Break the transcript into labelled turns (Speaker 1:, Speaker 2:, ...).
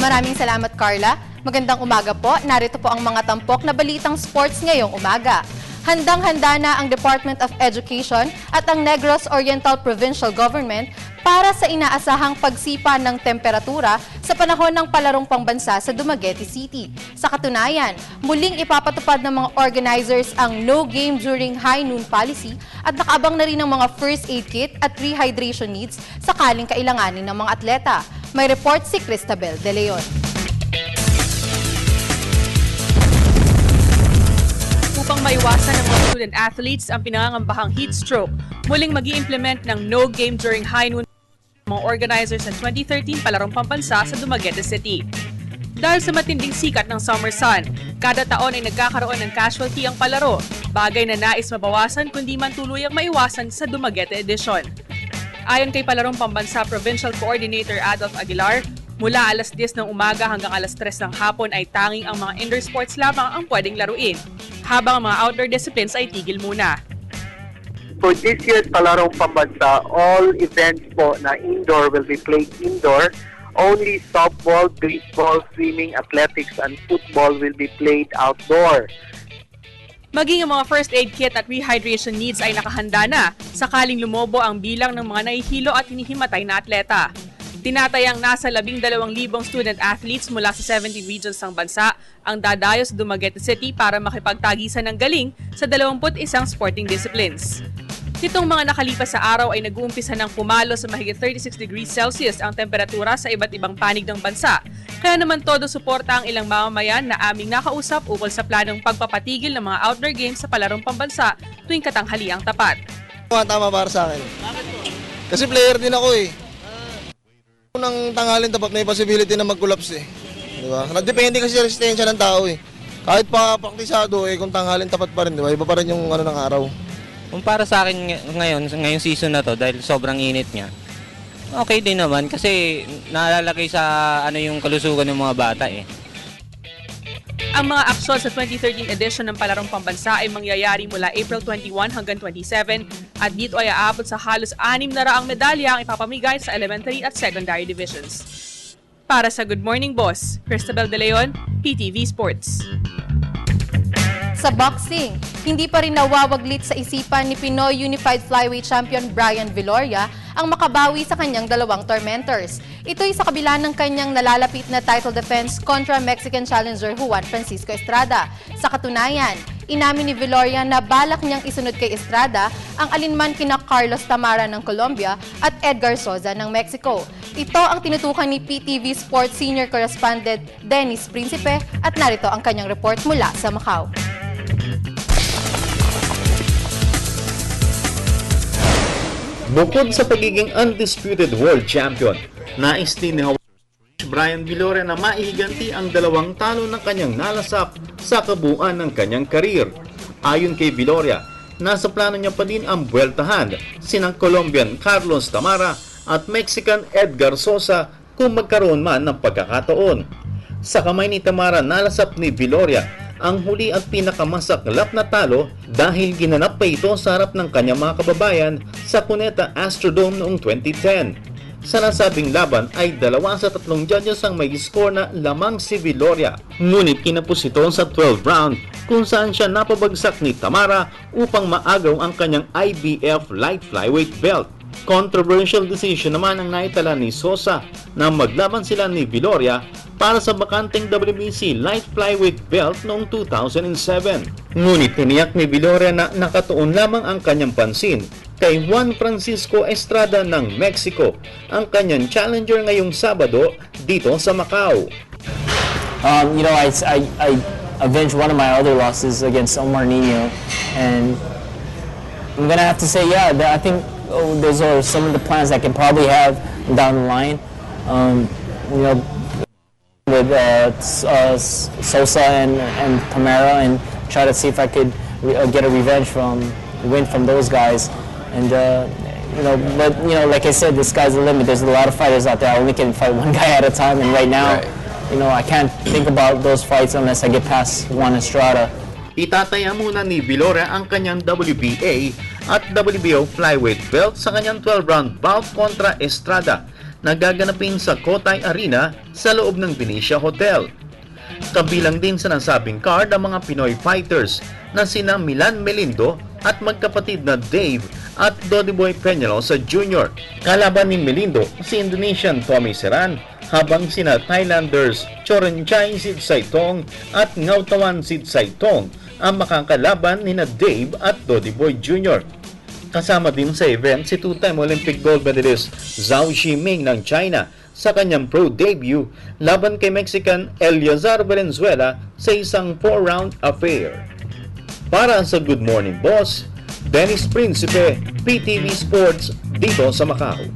Speaker 1: Maraming salamat, Carla. Magandang umaga po. Narito po ang mga tampok na balitang sports ngayong umaga. Handang-handa na ang Department of Education at ang Negros Oriental Provincial Government para sa inaasahang pagsipa ng temperatura sa panahon ng palarong pambansa sa Dumaguete City. Sa katunayan, muling ipapatupad ng mga organizers ang no game during high noon policy at nakaabang na rin ng mga first aid kit at rehydration needs sakaling kailanganin ng mga atleta. May report si Cristabel De Leon.
Speaker 2: Upang maiwasan ng mga student athletes ang pinangangambahang heat stroke, muling mag-i-implement ng no game during high noon mga organizers ng 2013 palarong pambansa sa Dumaguete City. Dahil sa matinding sikat ng summer sun, kada taon ay nagkakaroon ng casualty ang palaro, bagay na nais mabawasan kundi man tuluyang maiwasan sa Dumaguete edition. Ayon kay palarong pambansa Provincial Coordinator Adolf Aguilar, mula alas 10 ng umaga hanggang alas 3 ng hapon ay tanging ang mga indoor sports lamang ang pwedeng laruin, habang ang mga outdoor disciplines ay tigil muna.
Speaker 3: For this year's Palarong Pambansa, all events po na indoor will be played indoor. Only softball, baseball, swimming, athletics, and football will be played outdoor.
Speaker 2: Maging ang mga first aid kit at rehydration needs ay nakahanda na sakaling lumobo ang bilang ng mga nahihilo at hinihimatay na atleta. Tinatayang nasa 12,000 student athletes mula sa 17 regions ng bansa ang dadayo sa Dumaguete City para makipagtagisan ng galing sa 21 sporting disciplines. Nitong mga nakalipas sa araw ay nag-uumpisa ng pumalo sa mahigit 36 degrees Celsius ang temperatura sa iba't ibang panig ng bansa. Kaya naman todo suporta ang ilang mamamayan na aming nakausap ukol sa planong pagpapatigil ng mga outdoor games sa palarong pambansa tuwing katanghaliang tapat.
Speaker 4: Tama para sa akin. Kasi player din ako eh. Unang tanghalin dapat may possibility na mag-collapse eh. Di ba? Depende kasi sa resistensya ng tao eh. Kahit pa praktisado eh, kung tanghalin tapat pa rin, di ba? Iba pa rin yung ng araw.
Speaker 5: Kung para sa akin ngayong season na to dahil sobrang init niya, okay din naman kasi nalalagay sa yung kalusugan ng mga bata eh.
Speaker 2: Ang mga aksyon sa 2013 edition ng Palarong Pambansa ay mangyayari mula April 21 hanggang 27 at dito ay aabot sa halos 600 medalya ang ipapamigay sa elementary at secondary divisions. Para sa Good Morning Boss, Cristabel De Leon, PTV Sports.
Speaker 1: Sa boxing, hindi pa rin nawawaglit sa isipan ni Pinoy Unified Flyweight Champion Brian Viloria ang makabawi sa kanyang dalawang tormentors. Ito'y sa kabila ng kanyang nalalapit na title defense kontra Mexican challenger Juan Francisco Estrada. Sa katunayan, inamin ni Viloria na balak niyang isunod kay Estrada ang alinman kina Carlos Tamara ng Colombia at Edgar Soza ng Mexico. Ito ang tinutukan ni PTV Sports Senior Correspondent Dennis Principe at narito ang kanyang report mula sa Macau.
Speaker 6: Bukod sa pagiging undisputed world champion, nais din ni Brian Viloria na maihiganti ang dalawang talo ng kanyang nalasap sa kabuuan ng kanyang karir. Ayon kay Viloria, nasa plano niya pa din ang buweltahan sinang Colombian Carlos Tamara at Mexican Edgar Sosa kung magkaroon man ng pagkakataon. Sa kamay ni Tamara, nalasap ni Viloria ang huli at pinakamasaklap na talo dahil ginanap pa ito sa harap ng kanyang mga kababayan sa Cuneta Astrodome noong 2010. Sa nasabing laban ay 2 sa 3 judges ang may score na lamang si Viloria. Ngunit kinapos ito sa 12th round kung saan siya napabagsak ni Tamara upang maagaw ang kanyang IBF Light Flyweight belt. Controversial decision naman ang naitala ni Sosa na maglaban sila ni Viloria para sa bakanteng WBC Light Flyweight belt noong 2007. Ngunit tiniyak ni Viloria na nakatuon lamang ang kanyang pansin kay Juan Francisco Estrada ng Mexico, ang kanyang challenger ngayong Sabado dito sa Macau.
Speaker 7: I avenged one of my other losses against Omar Nino, and I'm gonna have to say, yeah, I think those are some of the plans I can probably have down the line. With Sosa and Tamara, and try to see if I could get a revenge win from those guys. And like I said, the sky's the limit. There's a lot of fighters out there. I only can fight one guy at a time, and right now, I can't think about those fights unless I get past Juan Estrada.
Speaker 6: Itataya muna ni Viloria ang kanyang WBA at WBO flyweight belt sa kanyang 12-round bout kontra Estrada na gaganapin sa Kotay Arena sa loob ng Benicia Hotel. Kabilang din sa nasabing card ang mga Pinoy fighters na sina Milan Melindo at magkapatid na Dave at Dodiboy Peñalosa Jr. Kalaban ni Melindo si Indonesian Tommy Seran, habang sina Thailanders Chorenchay Sidsaitong at Ngautawan Sidsaitong ang makakalaban ni na Dave at Dodiboy Jr. Kasama din sa event si two-time Olympic gold medalist Zhao Ximing ng China sa kanyang pro debut laban kay Mexican Eleazar Valenzuela sa isang 4-round affair. Para sa Good Morning Boss, Dennis Principe, PTV Sports, dito sa Macau.